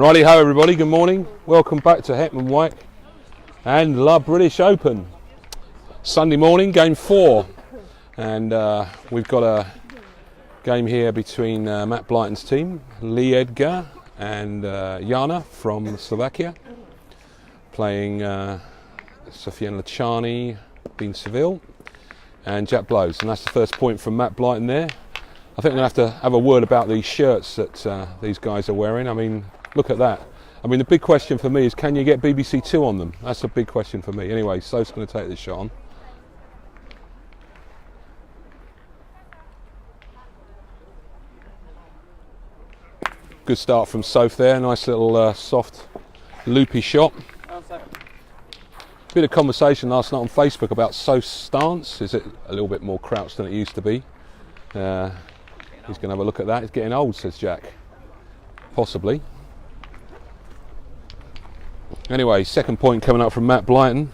Righty ho everybody, good morning. Welcome back to Hetman White and La British Open. Sunday morning, game 4. And we've got a game here between Matt Blyton's team, Lee Edgar and Jana from Slovakia, playing Sofiane Lachani, Dean Seville and Jack Blows. And that's the first point from Matt Blyton there. I think we're going to have a word about these shirts that these guys are wearing. I mean, look at that. I mean, the big question for me is, can you get BBC Two on them? That's a big question for me. Anyway, Soph's going to take this shot on. Good start from Soph there. Nice little soft, loopy shot. Bit of conversation last night on Facebook about Soph's stance. Is it a little bit more crouched than it used to be? He's going to have a look at that. He's getting old, says Jack. Possibly. Anyway, second point coming up from Matt Blyton.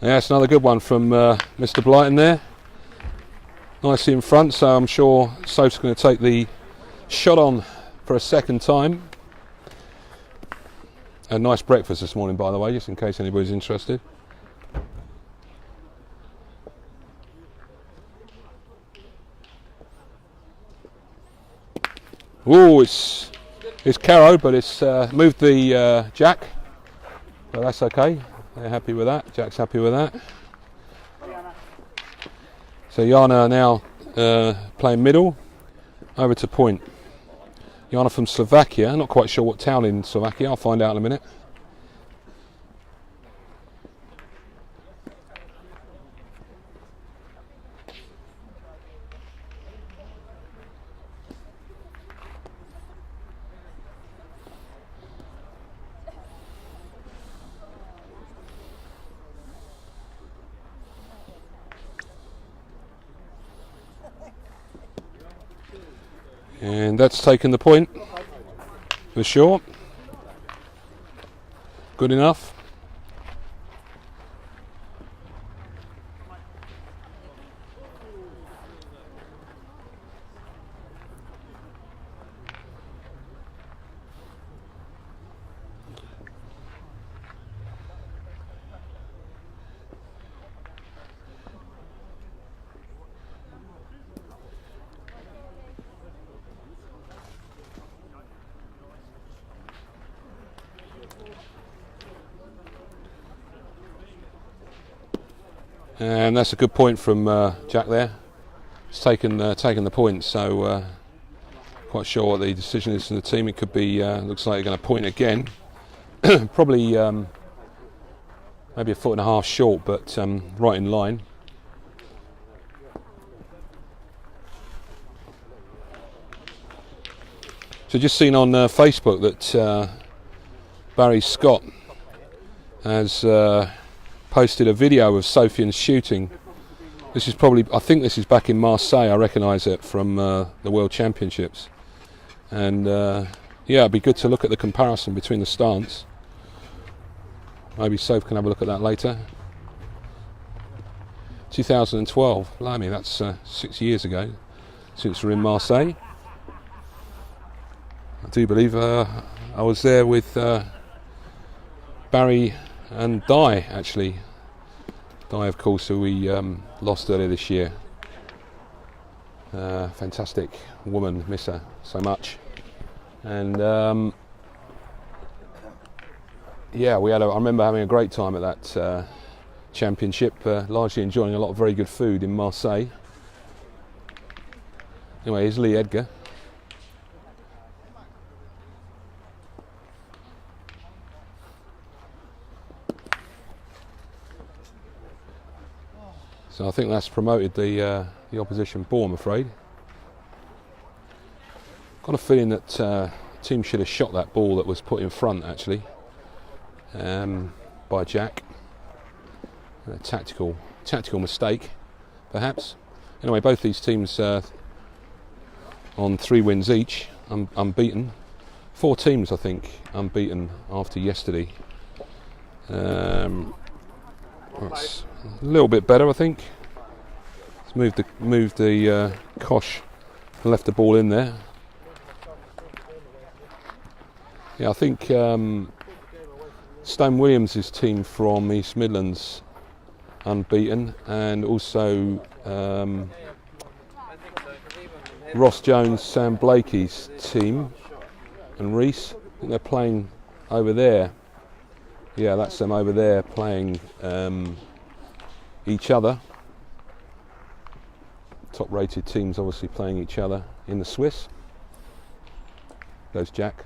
Yeah, it's another good one from Mr. Blyton there. Nicely in front, so I'm sure Soph's going to take the shot on for a second time. A nice breakfast this morning, by the way, just in case anybody's interested. Oh, it's Caro, but it's moved the jack, but that's okay. They're happy with that. Jack's happy with that. So Jana now playing middle, over to point. Jana from Slovakia, not quite sure what town in Slovakia, I'll find out in a minute. And that's taken the point for sure. Good enough. And that's a good point from Jack there. He's taken the point, so quite sure what the decision is from the team. It could be, looks like they're going to point again. Probably maybe a foot and a half short, but right in line. So just seen on Facebook that Barry Scott has posted a video of Sofiane's shooting. This is probably, I think this is back in Marseille. I recognise it from the World Championships. And yeah, it'd be good to look at the comparison between the stance. Maybe Soph can have a look at that later. 2012, blimey, that's 6 years ago since we're in Marseille. I do believe I was there with Barry and Di, actually. Di, of course, who we lost earlier this year. Fantastic woman, miss her so much. And yeah, I remember having a great time at that championship, largely enjoying a lot of very good food in Marseille. Anyway, here's Lee Edgar. So I think that's promoted the opposition ball, I'm afraid. Got a feeling that the team should have shot that ball that was put in front, actually, by Jack. A tactical mistake, perhaps. Anyway, both these teams on 3 wins each, unbeaten. 4 teams, I think, unbeaten after yesterday. That's a little bit better, I think. Let's move the cosh and left the ball in there. Yeah, I think Stone Williams' team from East Midlands unbeaten, and also Ross Jones, Sam Blakey's team, and Reese. I think they're playing over there. Yeah, that's them over there playing each other. Top-rated teams obviously playing each other in the Swiss. Goes Jack.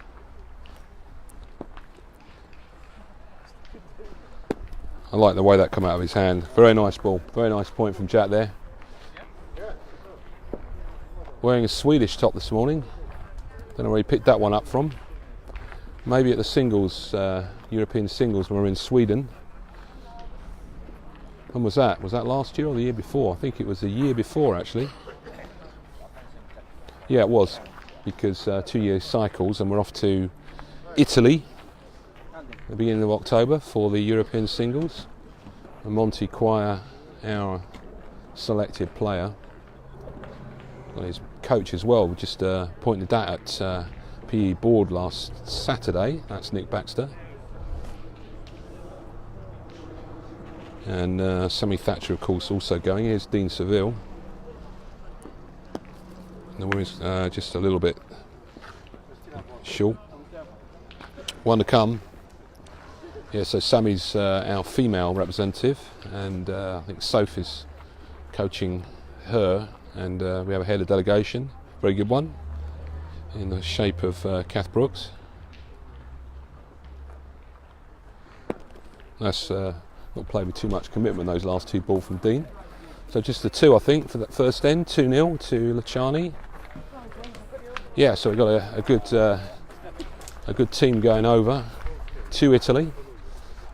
I like the way that come out of his hand. Very nice ball. Very nice point from Jack there. Wearing a Swedish top this morning. Don't know where he picked that one up from. Maybe at the singles, European singles when we were in Sweden. When was that? Was that last year or the year before? I think it was the year before actually. Yeah, it was. Because 2-year cycles, and we're off to Italy at the beginning of October for the European singles. And Monty Quire, our selected player, and his coach as well, just pointed that at PE board last Saturday. That's Nick Baxter. And Sammy Thatcher, of course, also going. Here's Dean Seville. The women's just a little bit short. One to come. Yeah, so Sammy's our female representative, and I think Sophie's coaching her, and we have a head of delegation, very good one, in the shape of Kath Brooks. That's not played with too much commitment, those last two balls from Dean. So just the two, I think, for that first end, 2-0 to Lachani. Yeah, so we've got a good team going over to Italy.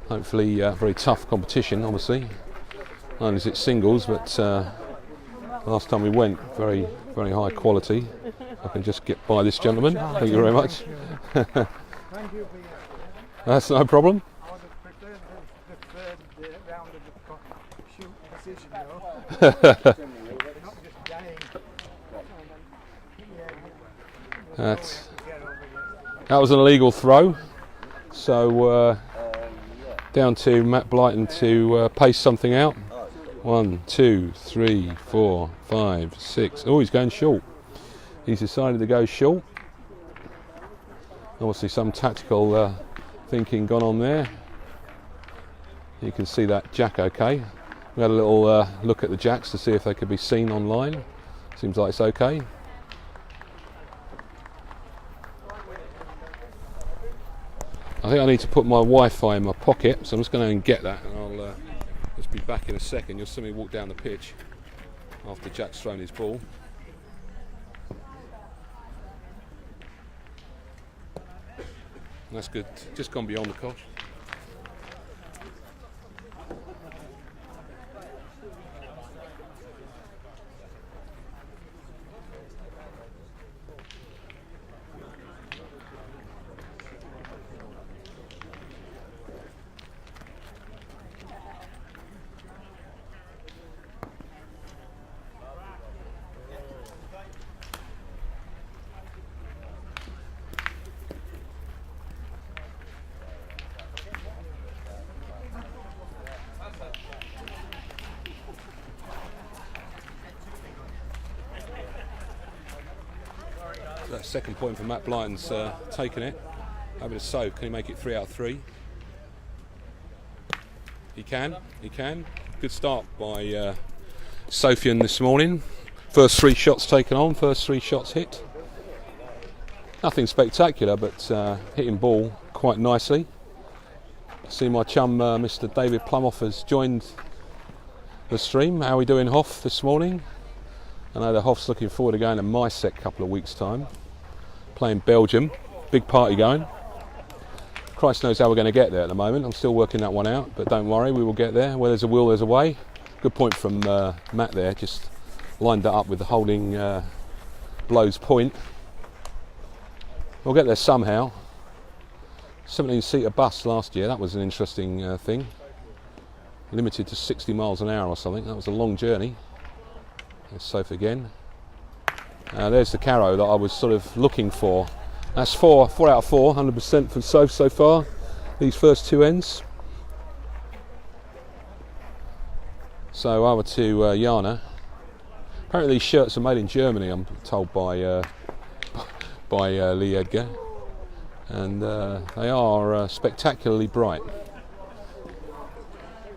Hopefully very tough competition, obviously. Not only is it singles, but last time we went, very, very high quality. I can just get by this gentleman. Thank you very much. That's no problem. That was an illegal throw, so down to Matt Blyton to pace something out. 1, 2, 3, 4, 5, 6. Oh, he's going short. He's decided to go short. Obviously some tactical thinking gone on there. You can see that jack okay. We had a little look at the jacks to see if they could be seen online. Seems like it's okay. I think I need to put my Wi-Fi in my pocket, so I'm just going to go and get that, and I'll just be back in a second. You'll see me walk down the pitch after Jack's thrown his ball. That's good. Just gone beyond the cosh. That second point for Matt Blyton's taken it. Over to Soph. Can he make it 3 out of 3? He can. Good start by Sophian this morning. First 3 shots taken on, first 3 shots hit. Nothing spectacular, but hitting ball quite nicely. See my chum Mr. David Plumoff has joined the stream. How are we doing, Hoff, this morning? I know the Hoff's looking forward to going to MySec a couple of weeks' time. Playing Belgium. Big party going. Christ knows how we're going to get there at the moment. I'm still working that one out, but don't worry, we will get there. Where there's a will, there's a way. Good point from Matt there. Just lined that up with the holding blows point. We'll get there somehow. 17-seater bus last year. That was an interesting thing. Limited to 60 miles an hour or something. That was a long journey. There's Soph again. There's the Caro that I was sort of looking for. That's 4 out of 4, 100% for Soph so far. These first 2 ends. So over to Jana. Apparently these shirts are made in Germany, I'm told by Lee Edgar, and they are spectacularly bright.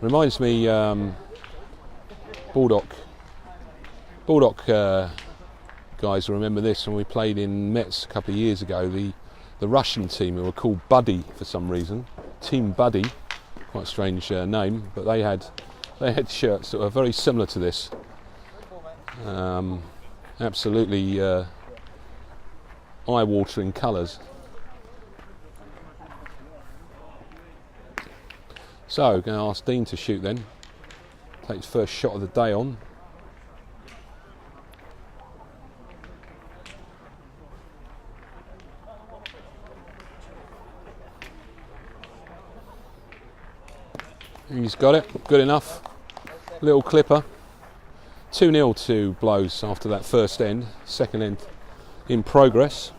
Reminds me Bulldog guys will remember this when we played in Metz a couple of years ago. The Russian team, who were called Buddy for some reason, Team Buddy, quite a strange name, but they had shirts that were very similar to this. Absolutely eye-watering colours. So, going to ask Dean to shoot then. Take his first shot of the day on. He's got it, good enough. Little clipper. 2-0 to Blows after that first end. Second end in progress.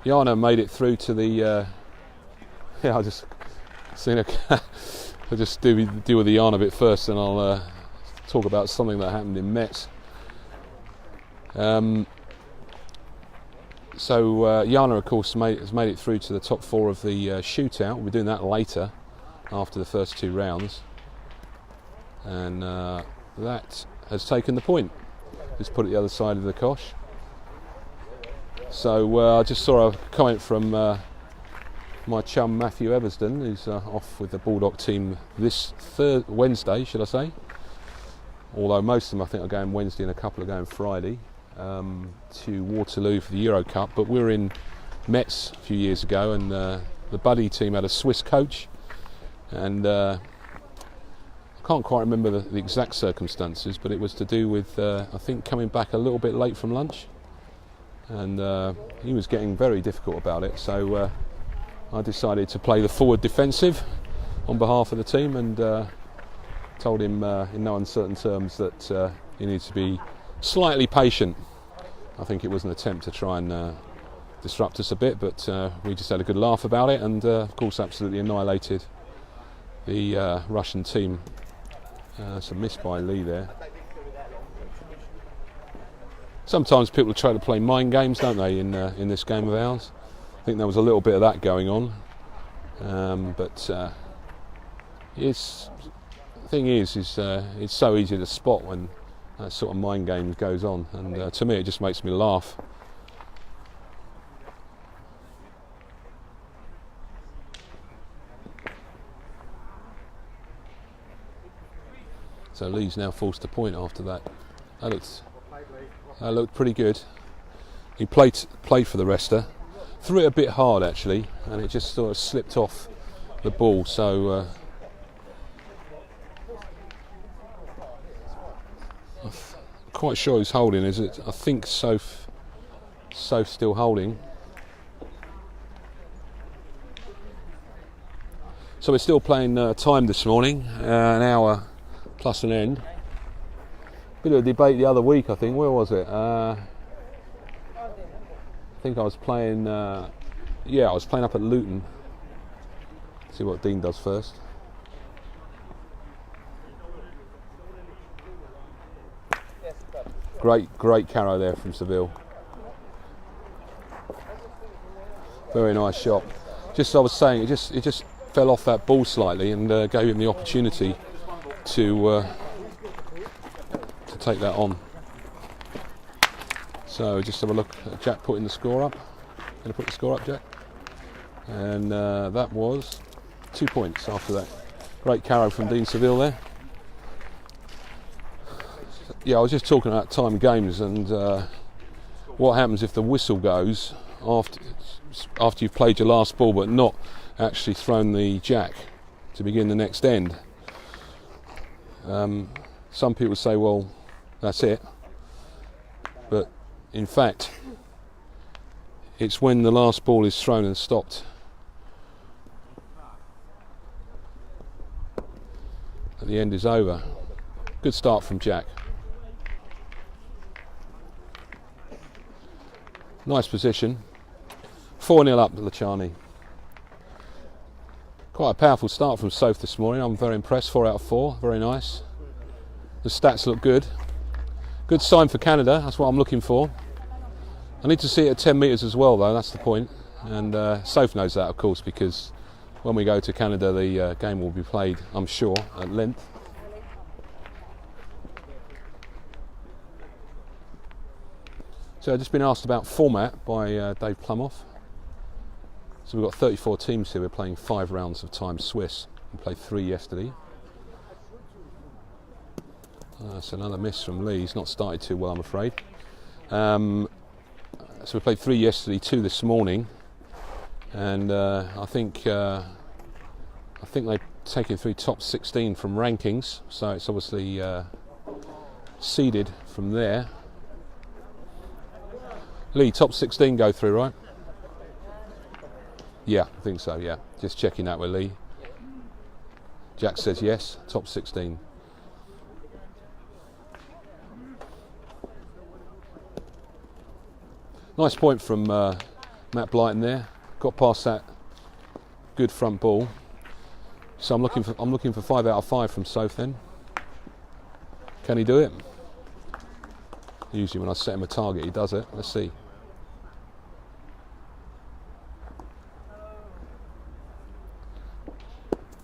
Jana made it through to the. Yeah, I just seen a. I'll just deal with the Jana bit first, and I'll talk about something that happened in Metz. So Jana, of course, has made it through to the top 4 of the shootout. We'll be doing that later, after the first 2 rounds, and that has taken the point. Just put it the other side of the kosh. So I just saw a comment from my chum Matthew Eversden, who's off with the Bulldog team this Wednesday, should I say? Although most of them I think are going Wednesday and a couple are going Friday. To Waterloo for the Euro Cup, but we were in Metz a few years ago, and the Buddy team had a Swiss coach, and I can't quite remember the exact circumstances, but it was to do with I think coming back a little bit late from lunch, and he was getting very difficult about it, so I decided to play the forward defensive on behalf of the team, and told him in no uncertain terms that he needs to be slightly patient. I think it was an attempt to try and disrupt us a bit, but we just had a good laugh about it, and of course absolutely annihilated the Russian team. Some miss by Lee there. Sometimes people try to play mind games, don't they, in this game of ours? I think there was a little bit of that going on, but the thing is it's so easy to spot when that sort of mind game goes on, and to me it just makes me laugh. So Lee's now forced to point after that. That looked pretty good. He played for the rester, threw it a bit hard actually, and it just sort of slipped off the ball. So quite sure who's holding, is it? I think Soph's still holding. So we're still playing time this morning, an hour plus an end. Bit of a debate the other week, I think. Where was it? I think I was playing. I was playing up at Luton. See what Dean does first. Great Caro there from Seville. Very nice shot. Just I was saying, it just fell off that ball slightly and gave him the opportunity to take that on. So just have a look at Jack putting the score up. Going to put the score up, Jack. And that was 2 points after that. Great Caro from Dean Seville there. Yeah, I was just talking about time games and what happens if the whistle goes after you've played your last ball but not actually thrown the jack to begin the next end. Some people say, well, That's it. But in fact, it's when the last ball is thrown and stopped that the end is over. Good start from Jack. Nice position. 4-0 up to Lachani. Quite a powerful start from Soph this morning. I'm very impressed. 4 out of 4. Very nice. The stats look good. Good sign for Canada. That's what I'm looking for. I need to see it at 10 metres as well, though. That's the point. And Soph knows that, of course, because when we go to Canada, the game will be played, I'm sure, at length. So I've just been asked about format by Dave Plumoff. So we've got 34 teams here. We're playing 5 rounds of time Swiss. We played 3 yesterday. That's another miss from Lee. He's not started too well, I'm afraid. So we played 3 yesterday, 2 this morning, and I think they've taken 3 top 16 from rankings. So it's obviously seeded from there. Lee, top 16 go through, right? Yeah, I think so, yeah. Just checking that with Lee. Jack says yes, top 16. Nice point from Matt Blyton there. Got past that good front ball. So I'm looking for 5 out of 5 from Soph then. Can he do it? Usually when I set him a target, he does it. Let's see.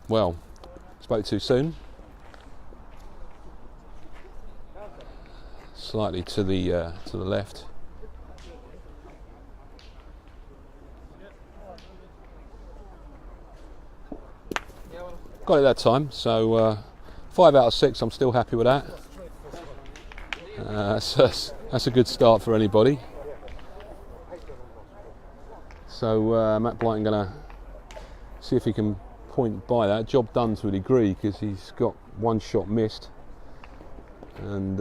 Well, spoke too soon. Slightly to the left. Got it that time. So 5 out of 6. I'm still happy with that. That's a good start for anybody. So Matt Blyton going to see if he can point by that. Job done to a degree because he's got 1 shot missed, and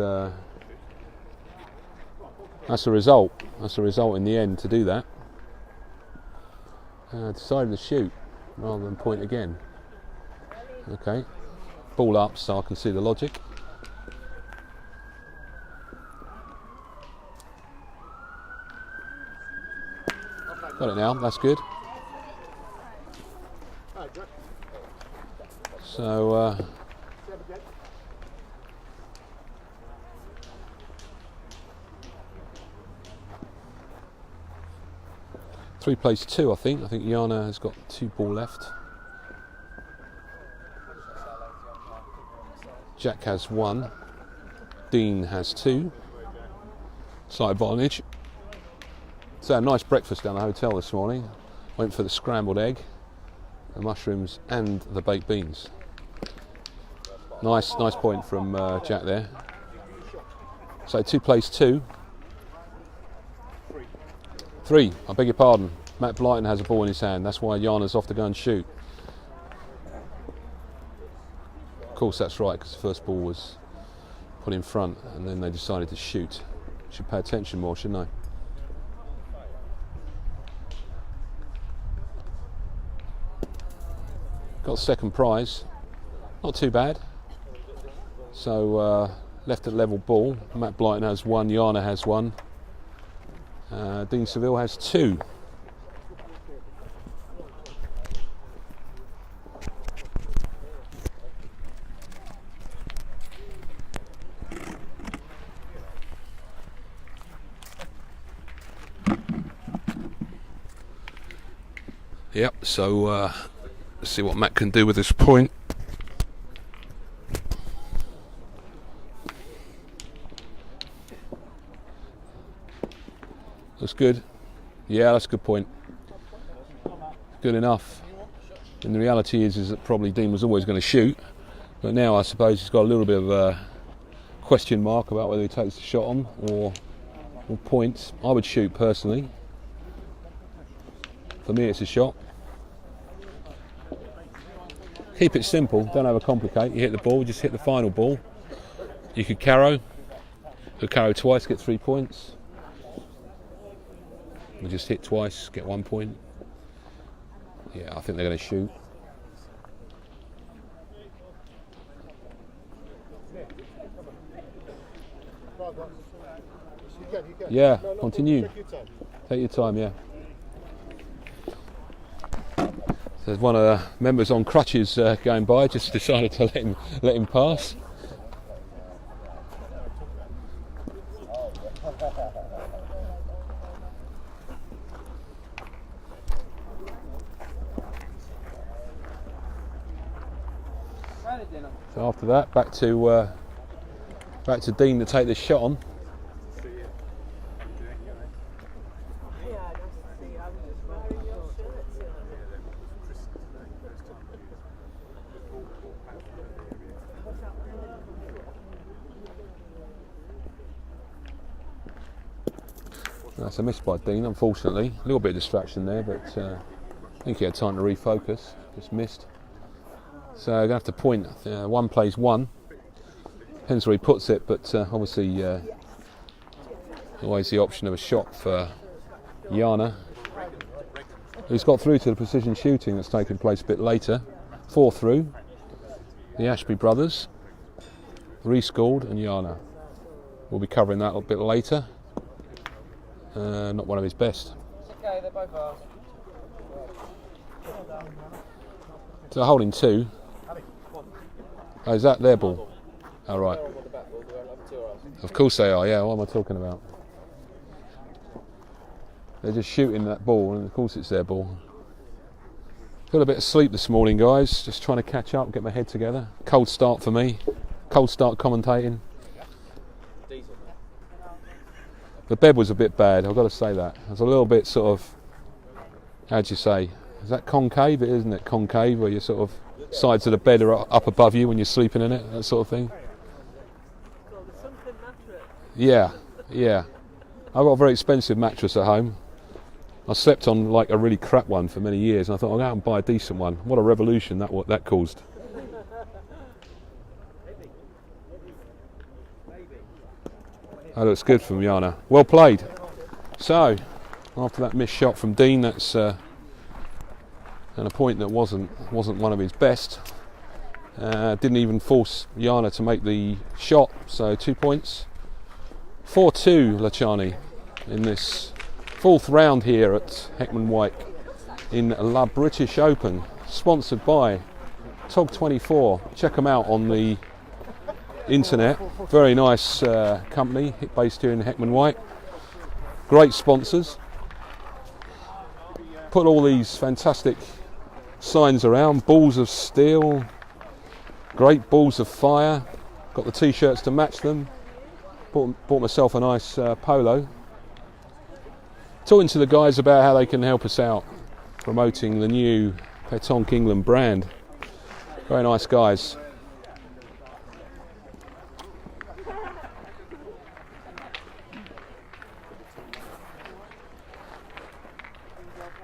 that's a result. That's a result in the end to do that. Decided to shoot rather than point again. Okay, ball up so I can see the logic. Got it now, that's good. So 3 plays 2, I think. I think Jana has got 2 ball left. Jack has 1. Dean has 2. Slight advantage. So a nice breakfast down the hotel this morning. Went for the scrambled egg, the mushrooms and the baked beans. Nice point from Jack there. So 2 plays 2. 3, I beg your pardon. Matt Blyton has a ball in his hand. That's why Jana's off to go and shoot. Of course that's right, because the first ball was put in front and then they decided to shoot. Should pay attention more, shouldn't I? Got the second prize. Not too bad. So left at level ball. Matt Blyton has 1, Jana has 1. Dean Seville has 2. Yep, so let's see what Matt can do with this point. That's good. Yeah, that's a good point. Good enough. And the reality is that probably Dean was always going to shoot, but now I suppose he's got a little bit of a question mark about whether he takes the shot on or points. I would shoot personally. For me, it's a shot. Keep it simple. Don't overcomplicate. You hit the ball, just hit the final ball. You could carrow. Who twice, get 3 points. We just hit twice, get 1 point. Yeah, I think they're going to shoot. Yeah, continue. Take your time, yeah. There's one of the members on crutches going by, just decided to let him pass. So after that, back to Dean to take this shot on. That's a miss by Dean, unfortunately. A little bit of distraction there, but I think he had time to refocus. Just missed. So I'm going to have to point. One plays one. Depends where he puts it, but obviously always the option of a shot for Jana, who's got through to the precision shooting that's taken place a bit later. 4 through. The Ashby brothers, rescored, and Jana. We'll be covering that a little bit later. Not one of his best. Okay, they're both ours. So holding 2. Oh, is that their ball? Oh, right. Of course they are, yeah, what am I talking about? They're just shooting that ball, and of course it's their ball. Got a bit of sleep this morning, guys. Just trying to catch up, get my head together. Cold start for me. Cold start commentating. The bed was a bit bad, I've got to say that. It was a little bit sort of, how'd you say? Is that concave? It isn't it? Concave, where your sort of sides of the bed are up above you when you're sleeping in it, that sort of thing. Yeah, yeah. I've got a very expensive mattress at home. I slept on like a really crap one for many years, and I thought I'll go out and buy a decent one. What a revolution that caused. That looks good from Jana. Well played. So, after that missed shot from Dean, that's and a point that wasn't one of his best. Didn't even force Jana to make the shot, so 2 points. 4-2 Lachani in this 4th round here at Heckman White in La British Open, sponsored by TOG24. Check them out on the internet. Very nice company based here in Heckman White. Great sponsors. Put all these fantastic signs around, balls of steel, great balls of fire. Got the t-shirts to match them. Bought myself a nice polo. Talking to the guys about how they can help us out promoting the new Petanque England brand. Very nice guys.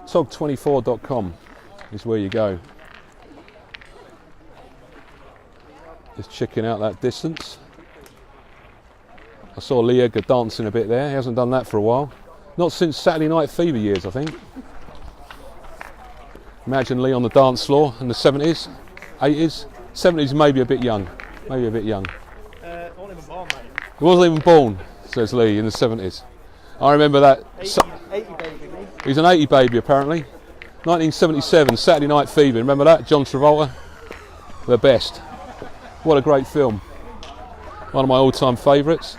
TOG24.com is where you go. Just checking out that distance. I saw Leo dancing a bit there. He hasn't done that for a while. Not since Saturday Night Fever years, I think. Imagine Lee on the dance floor in the 70s, 80s. 70s maybe a bit young. Maybe a bit young. Wasn't even born, mate. He wasn't even born, says Lee, in the 70s. I remember that. 80 baby. He's an 80 baby apparently. 1977, Saturday Night Fever. Remember that? John Travolta. The best. What a great film. One of my all-time favourites.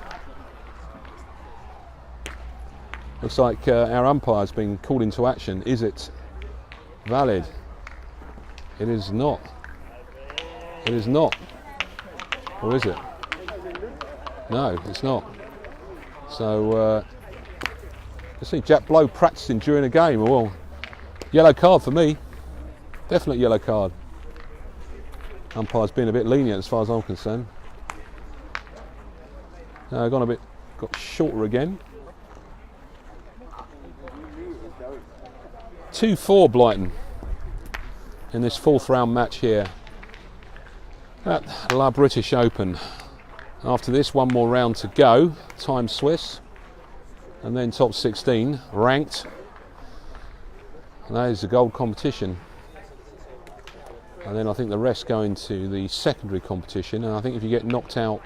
Looks like our umpire's been called into action. Is it valid? It is not. It is not. Or is it? No, it's not. So, let's see, Jack Blow practicing during a game. Well, yellow card for me. Definite yellow card. Umpire's been a bit lenient as far as I'm concerned. Got shorter again. 2-4 Blyton in this 4th round match here at La British Open. After this, one more round to go, time Swiss, and then top 16 ranked, and that is the gold competition. And then I think the rest go into the secondary competition, and I think if you get knocked out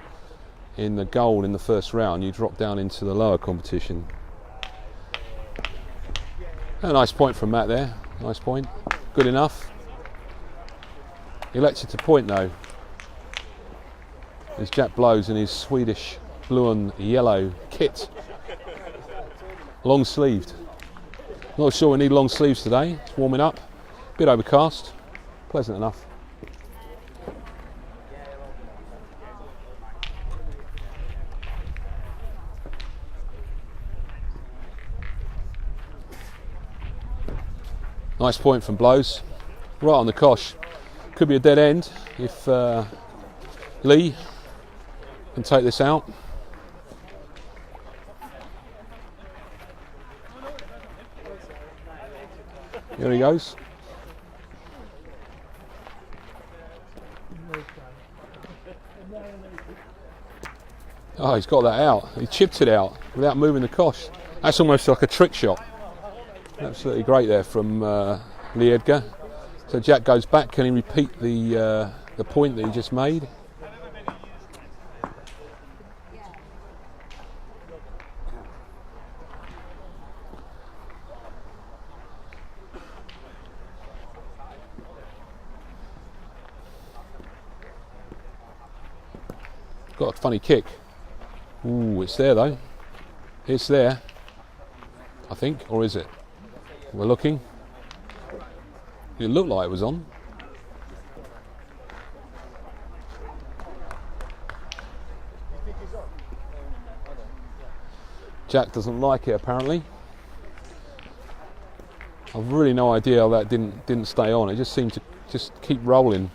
in the gold in the first round, you drop down into the lower competition. A nice point from Matt there, nice point, good enough. Elected to point though. As Jack blows in his Swedish blue and yellow kit. Long sleeved. Not sure we need long sleeves today, it's warming up, a bit overcast, pleasant enough. Nice point from Blows, right on the cosh. Could be a dead end if Lee can take this out. Here he goes. Oh, he's got that out. He chipped it out without moving the cosh. That's almost like a trick shot. Absolutely great there from Lee Edgar. So Jack goes back. Can he repeat the point that he just made? Got a funny kick. Ooh, it's there though. It's there, I think, or is it? We're looking. It looked like it was on. Jack doesn't like it apparently. I've really no idea how that didn't stay on. It just seemed to just keep rolling.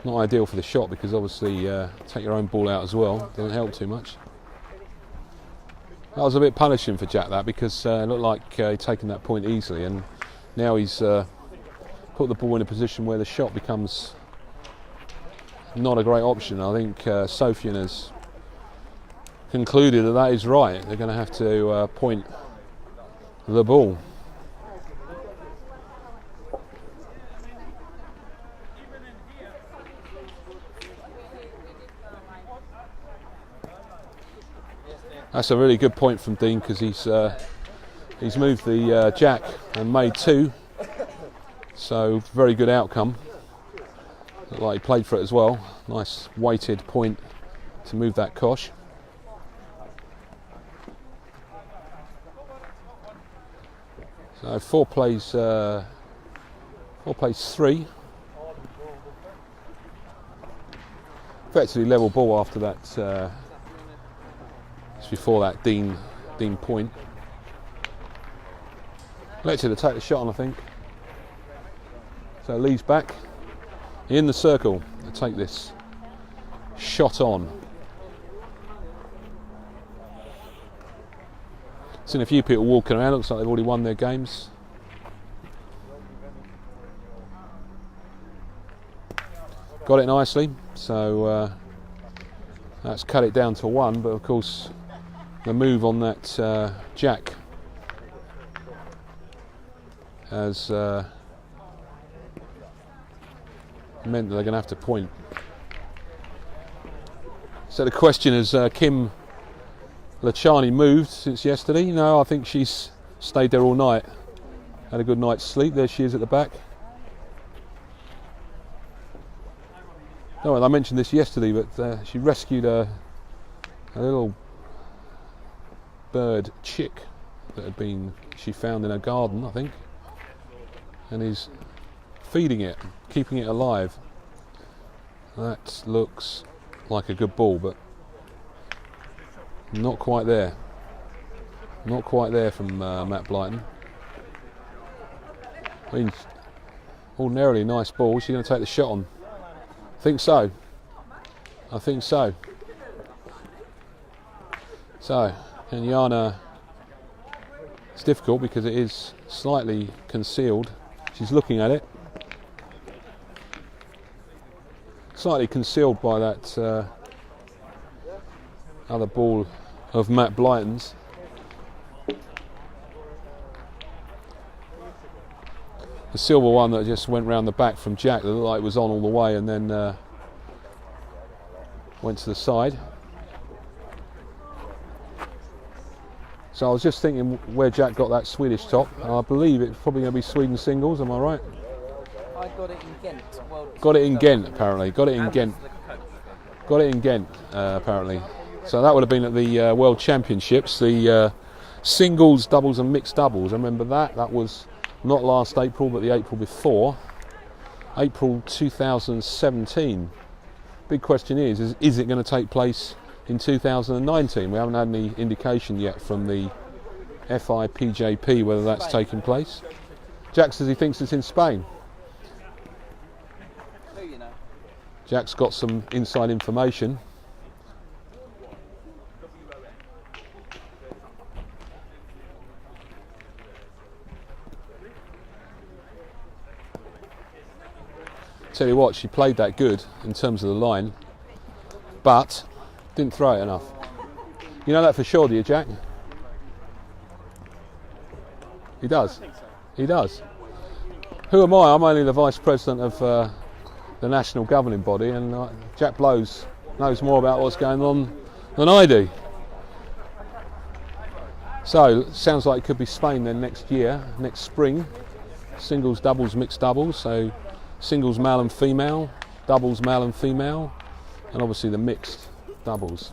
Not ideal for the shot because obviously take your own ball out as well. Doesn't help too much. That was a bit punishing for Jack, that, because it looked like he'd taken that point easily, and now he's put the ball in a position where the shot becomes not a great option. I think Sofian has concluded that that is right. They're going to have to point the ball. That's a really good point from Dean because he's moved the jack and made two, so very good outcome. Looked like he played for it as well. Nice weighted point to move that cosh. So four plays three. Effectively level ball after that. Before that Dean point. Elected to take the shot on, I think. So Lee's back in the circle to take this shot on. Seen a few people walking around, looks like they've already won their games. Got it nicely, so that's cut it down to one, but of course the move on that jack has meant that they're going to have to point. So the question is, Kim Lachani moved since yesterday? No, I think she's stayed there all night. Had a good night's sleep. There she is at the back. No, I mentioned this yesterday, but she rescued a little bird chick that she found in her garden, I think, and is feeding it, keeping it alive. That looks like a good ball, but not quite there. Not quite there from Matt Blyton. I mean, ordinarily nice ball. She's going to take the shot on. I think so. I think so. So, Kenyana, it's difficult because it is slightly concealed. She's looking at it. Slightly concealed by that Another ball of Matt Blyton's. The silver one that just went round the back from Jack, that looked like it was on all the way and then went to the side. So I was just thinking where Jack got that Swedish top. I believe it's probably going to be Sweden singles, am I right? I got it in Ghent. Got it in Ghent, apparently. Got it in Ghent. Got it in Ghent, apparently. So that would have been at the World Championships, the singles, doubles and mixed doubles. I remember that. That was not last April, but the April before. April 2017. Big question is it going to take place in 2019? We haven't had any indication yet from the FIPJP whether that's taking place. Jack says he thinks it's in Spain. Who you know? Jack's got some inside information. Tell you what, she played that good in terms of the line, but didn't throw it enough. You know that for sure, do you, Jack? He does. He does. Who am I? I'm only the vice president of the national governing body, and Jack Blows knows more about what's going on than I do. So sounds like it could be Spain then next year, next spring. Singles, doubles, mixed doubles. So singles male and female, doubles male and female, and obviously the mixed doubles.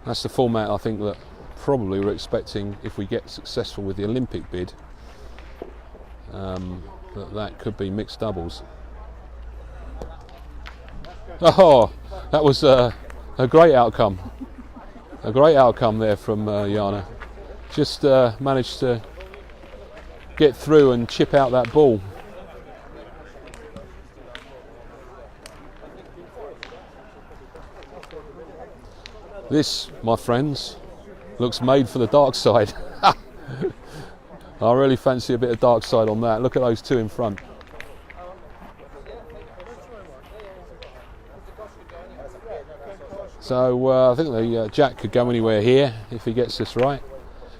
That's the format I think that probably we're expecting if we get successful with the Olympic bid. That could be mixed doubles. Oh, that was a great outcome. A great outcome there from Jana. Just managed to get through and chip out that ball. This, my friends, looks made for the dark side. I really fancy a bit of dark side on that. Look at those two in front. So I think the Jack could go anywhere here if he gets this right.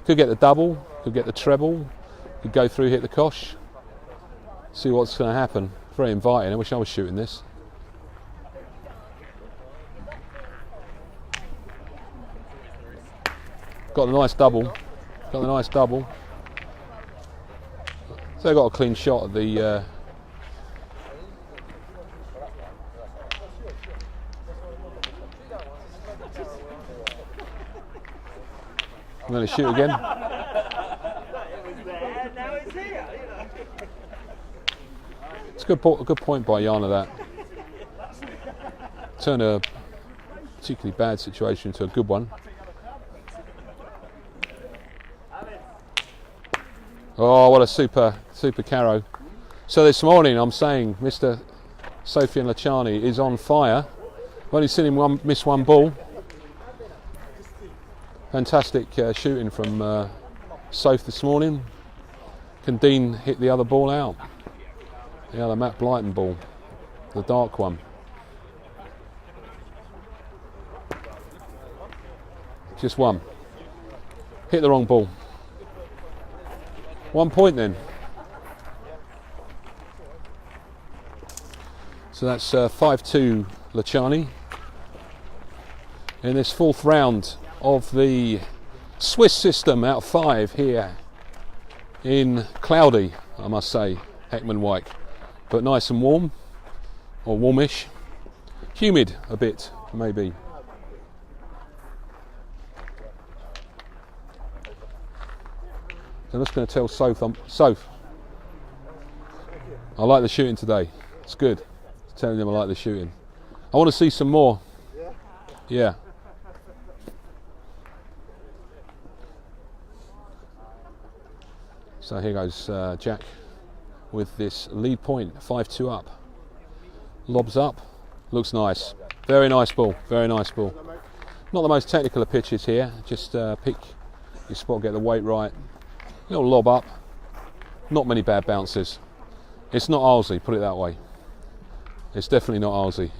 Could get the double, could get the treble, could go through, hit the kosh. See what's going to happen. Very inviting. I wish I was shooting this. Got the nice double. Got the nice double. So they got a clean shot at the. I'm going to shoot again. It's a good point by Jana that. Turned a particularly bad situation into a good one. Oh, what a super carrow. So this morning I'm saying Mr. Sofian Lachani is on fire. I've only seen him miss one ball. Fantastic shooting from Soph this morning. Can Dean hit the other ball out? The other Matt Blyton ball, the dark one. Just one. Hit the wrong ball. 1 point then. So that's 5-2 Lachani in this fourth round of the Swiss system out of 5 here in cloudy, I must say, Heckman-Wyke, but nice and warm, or warmish, humid a bit maybe. I'm just going to tell Soph, Soph, I like the shooting today. It's good. Telling him I like the shooting. I want to see some more. Yeah. So here goes Jack with this lead point, 5-2 up. Lobs up, looks nice. Very nice ball, very nice ball. Not the most technical of pitches here, just pick your spot, get the weight right. Little lob up, not many bad bounces. It's not Arlesey, put it that way. It's definitely not Arlesey.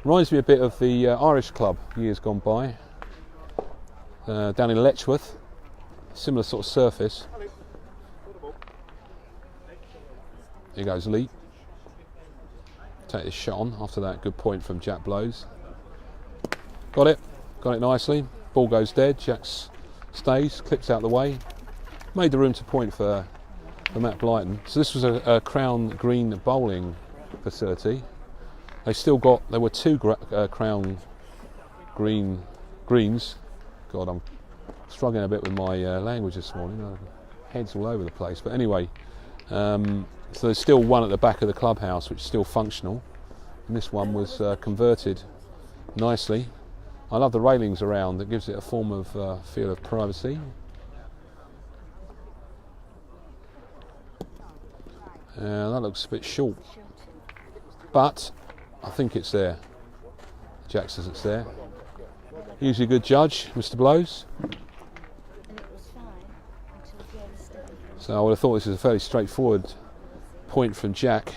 Reminds me a bit of the Irish club years gone by, down in Letchworth. Similar sort of surface. Here goes Lee. Take this shot on after that good point from Jack Blows. Got it nicely. Ball goes dead. Jack stays, clips out the way. Made the room to point for Matt Blyton. So this was a Crown Green bowling facility. There were two Crown Green greens. God, I'm struggling a bit with my language this morning. Head's all over the place. But anyway, so there's still one at the back of the clubhouse which is still functional. And this one was converted nicely. I love the railings around. That gives it a form of feel of privacy. That looks a bit short, but I think it's there. Jack says it's there. Usually a good judge, Mr. Blows. So I would have thought this is a fairly straightforward point from Jack.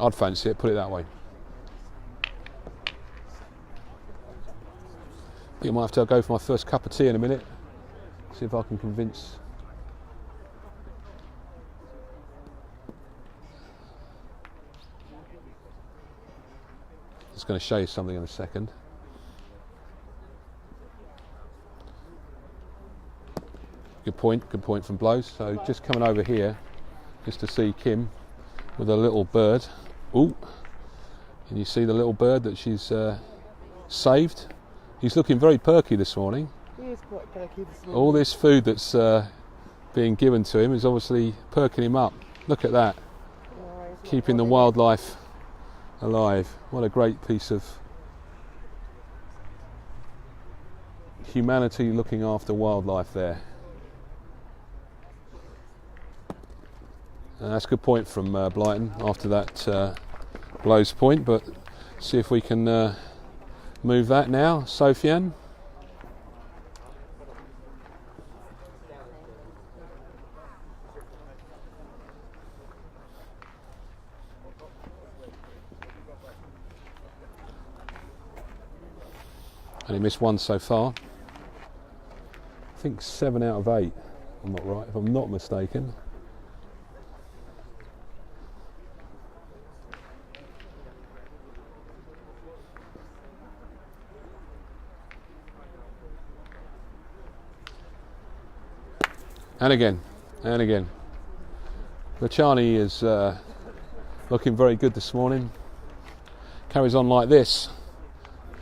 I'd fancy it, put it that way. I think I might have to go for my first cup of tea in a minute. See if I can convince. Just going to show you something in a second. Good point from Blows. So just coming over here just to see Kim with a little bird. Ooh, can you see the little bird that she's saved? He's looking very perky this morning. He is quite perky this morning. All this food that's being given to him is obviously perking him up. Look at that. Keeping the wildlife alive. What a great piece of humanity looking after wildlife there. That's a good point from Blyton after that Blows point, but see if we can move that now. Sofiane. Only missed one so far. I think 7 out of 8. I'm not right, if I'm not mistaken. And again. Lachani is looking very good this morning. Carries on like this,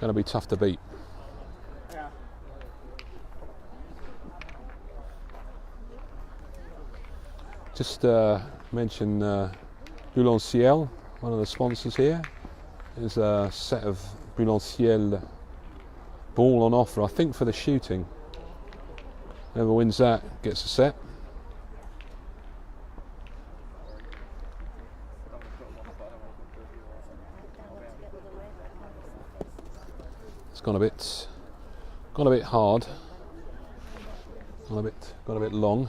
going to be tough to beat. Just mention Bouillon Ciel, one of the sponsors here. There's a set of Bouillon Ciel ball on offer, I think for the shooting. Whoever wins that gets a set. It's gone a bit hard. Gone a bit long.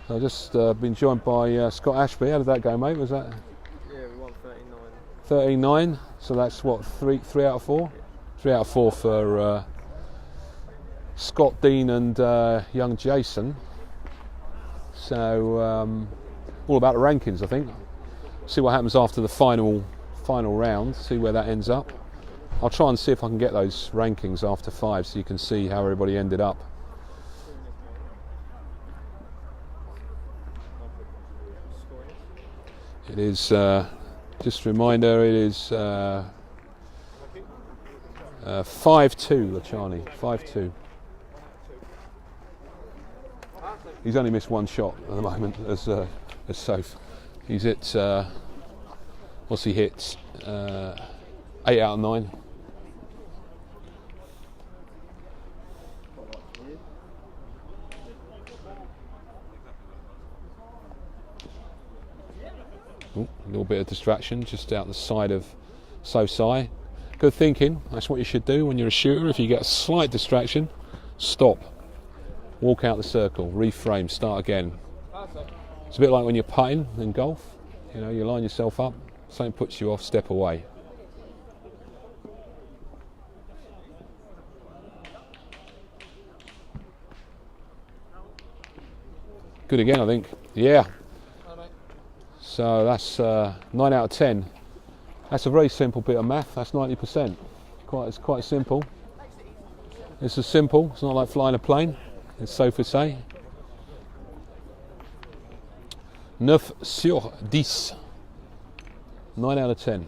So I've just been joined by Scott Ashby. How did that go, mate? Was that? Yeah, we won 39. 39. So that's what, three out of 4? 3 out of 4 for Scott, Dean and young Jason. So all about the rankings, I think. See what happens after the final round, see where that ends up. I'll try and see if I can get those rankings after 5 so you can see how everybody ended up. It is, just a reminder, it is 5-2 Lachani, 5-2. He's only missed one shot at the moment as Soph. He's hit, what's he hit? 8 out of 9. Ooh, a little bit of distraction just out the side of Sosai. Good thinking, that's what you should do when you're a shooter. If you get a slight distraction, stop. Walk out the circle, reframe, start again. It's a bit like when you're putting in golf. You know, you line yourself up, something puts you off, step away. Good again, I think. Yeah. So that's 9 out of 10. That's a very simple bit of math. That's 90%. It's quite simple. It's as simple. It's not like flying a plane. It's so for say. 9 sur 10. 9 out of 10.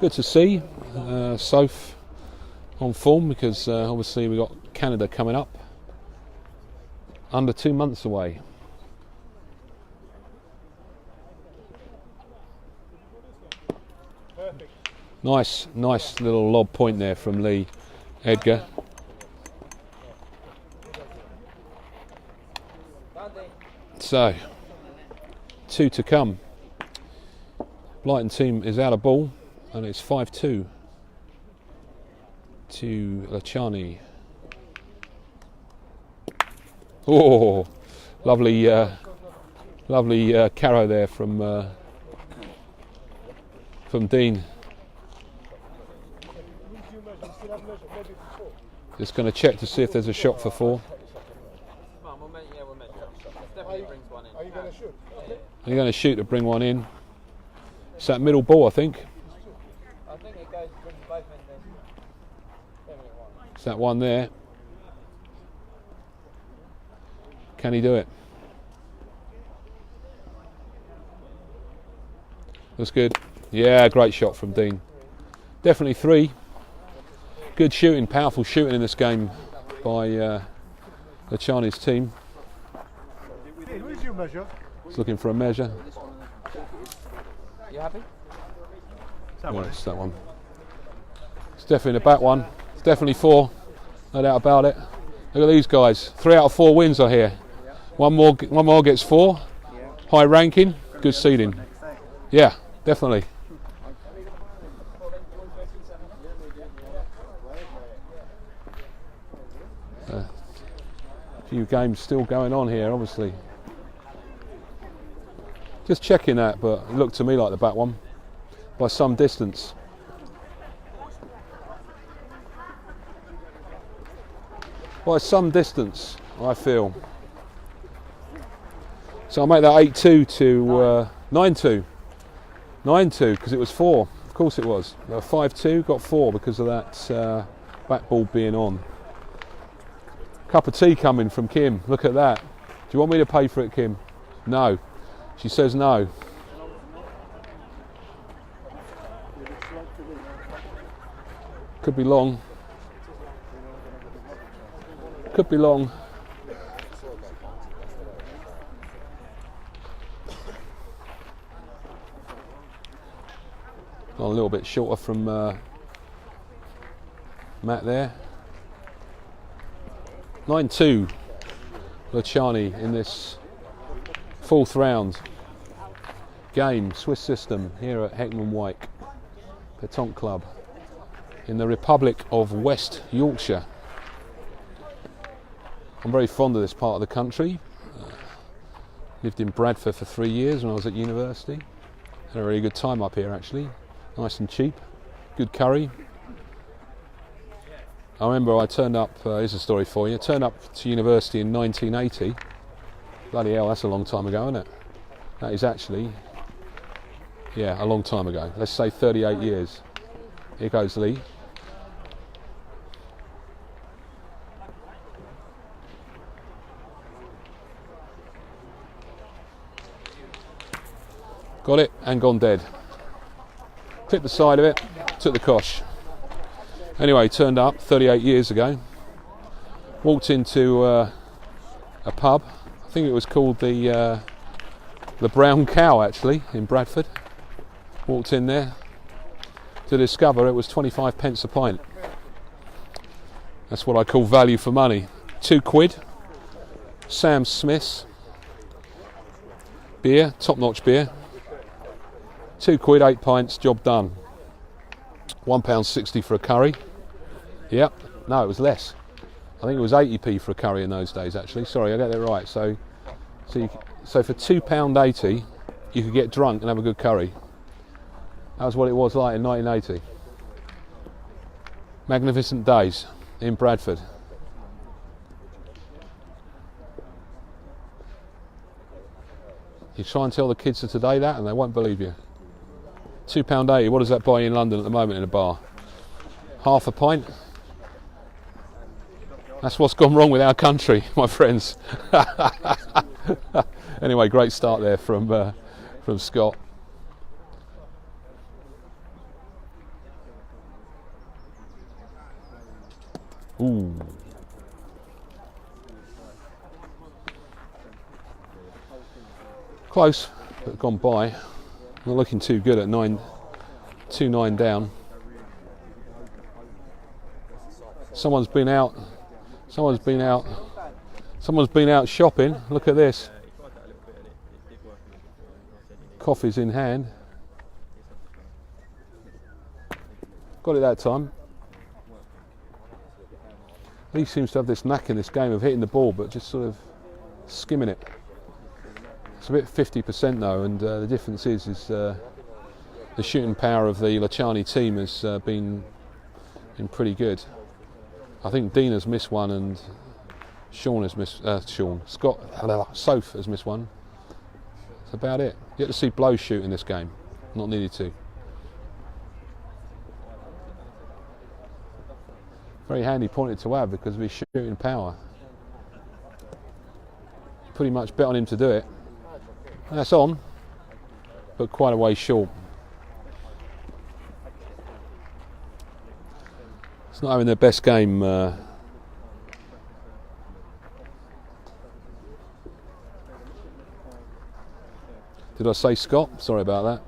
Good to see Soph on form, because obviously we've got Canada coming up. Under 2 months away. Nice little lob point there from Lee Edgar. So, 2 to come. Blyton team is out of ball, and it's 5-2 to Lachani. Oh, lovely carrow there from Dean. Just going to check to see if there's a shot for 4. Are you going to shoot? Are you going to shoot to bring one in? It's that middle ball, I think. I think it goes to both ends then. It's that one there. Can he do it? That's good. Yeah, great shot from Dean. Definitely 3. Good shooting, powerful shooting in this game by the Chinese team. Where's your measure? He's looking for a measure. You happy? It's that one. It's definitely the back one. It's definitely 4. No doubt about it. Look at these guys. 3 out of 4 wins are here. One more gets 4. High ranking. Good seeding. Yeah, definitely. A few games still going on here, obviously. Just checking that, but it looked to me like the back one by some distance. By some distance, I feel. So I'll make that 8-2 to 9-2. 9-2 because it was 4. Of course it was. 5-2, got 4 because of that back ball being on. Cup of tea coming from Kim. Look at that. Do you want me to pay for it, Kim? No. She says no. Could be long. Could be long. Gone a little bit shorter from Matt there. 9-2 Lachani in this 4th round game, Swiss system, here at Heckman Wyke Petanque Club in the Republic of West Yorkshire. I'm very fond of this part of the country. Lived in Bradford for 3 years when I was at university. Had a really good time up here actually. Nice and cheap, good curry. I remember I turned up, here's a story for you, turned up to university in 1980. Bloody hell, that's a long time ago, isn't it? That is actually, yeah, a long time ago. Let's say 38 years. Here goes Lee. Got it and gone dead. Clipped the side of it, took the kosh. Anyway, turned up 38 years ago. Walked into a pub. I think it was called the Brown Cow actually in Bradford. Walked in there to discover it was 25 pence a pint. That's what I call value for money. £2. Sam Smith's beer, top-notch beer. £2, 8 pints, job done. £1.60 for a curry. Yep, no, it was less. I think it was 80p for a curry in those days, actually. Sorry, I got that right. So for £2.80, you could get drunk and have a good curry. That was what it was like in 1980. Magnificent days in Bradford. You try and tell the kids of today that and they won't believe you. £2.80, what does that buy you in London at the moment in a bar? Half a pint? That's what's gone wrong with our country, my friends. Anyway, great start there from Scott. Ooh. Close, but gone by. Not looking too good at 2-9 down. Someone's been out shopping. Look at this. Coffee's in hand. Got it that time. He seems to have this knack in this game of hitting the ball but just sort of skimming it. It's a bit 50% though, and the difference is the shooting power of the Lachani team has been pretty good. I think Dean has missed one and Soph has missed one. That's about it. You get to see Blow shoot in this game, not needed to. Very handy pointer to have because of his shooting power. Pretty much bet on him to do it. That's on, but quite a way short. It's not having their best game. Did I say Scott? Sorry about that.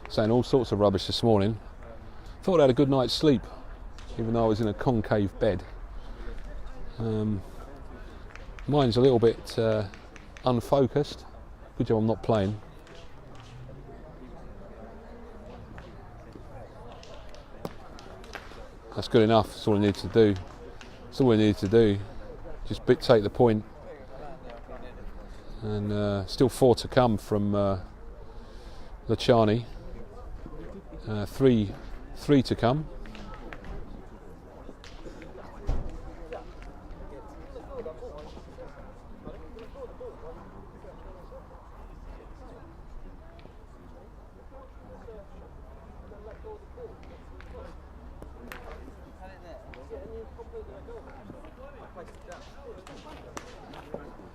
Saying all sorts of rubbish this morning. Thought I had a good night's sleep, even though I was in a concave bed. Mine's a little bit unfocused. Good job I'm not playing. That's good enough. That's all I need to do. That's all we need to do. Just take the point. And still 4 to come from Lachani. 3 to come.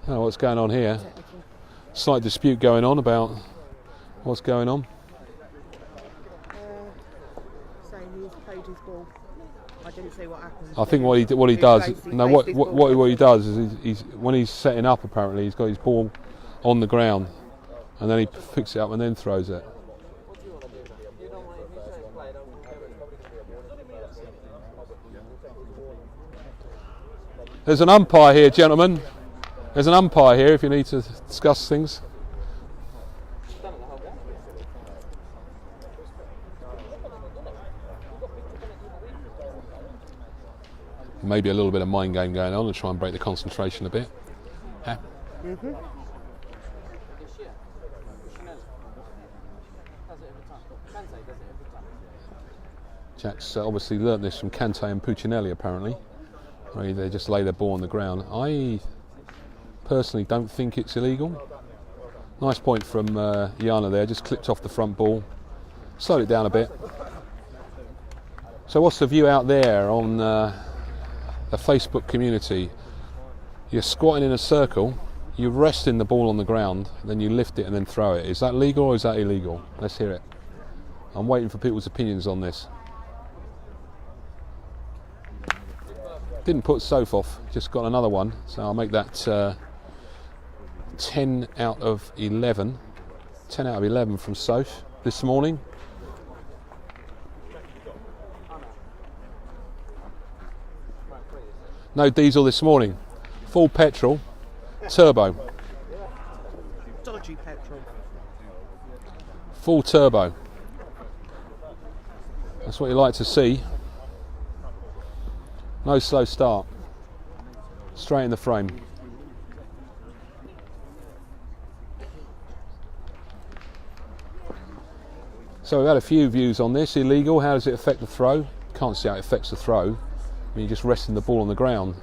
Oh, what's going on here? Slight dispute going on about what's going on. Saying he's played his ball. I didn't see what happened. I think what he does. No, what he does is he's when he's setting up. Apparently, he's got his ball on the ground, and then he picks it up and then throws it. There's an umpire here, gentlemen. There's an umpire here if you need to discuss things. Maybe a little bit of mind game going on and try and break the concentration a bit. Yeah. Mm-hmm. Jack's obviously learnt this from Kante and Puccinelli apparently. They just lay their ball on the ground. I personally don't think it's illegal. Nice point from Yana there, just clipped off the front ball, slowed it down a bit. So what's the view out there on the Facebook community? You're squatting in a circle, you're resting the ball on the ground, then you lift it and then throw it. Is that legal or is that illegal? Let's hear it. I'm waiting for people's opinions on this. Didn't put Soph off, just got another one, so I'll make that 10 out of 11. 10 out of 11 from Soph this morning. No diesel this morning. Full petrol, turbo. Dodgy petrol. Full turbo. That's what you like to see. No slow start. Straight in the frame. So we've had a few views on this. Illegal, how does it affect the throw? Can't see how it affects the throw. I mean, you're just resting the ball on the ground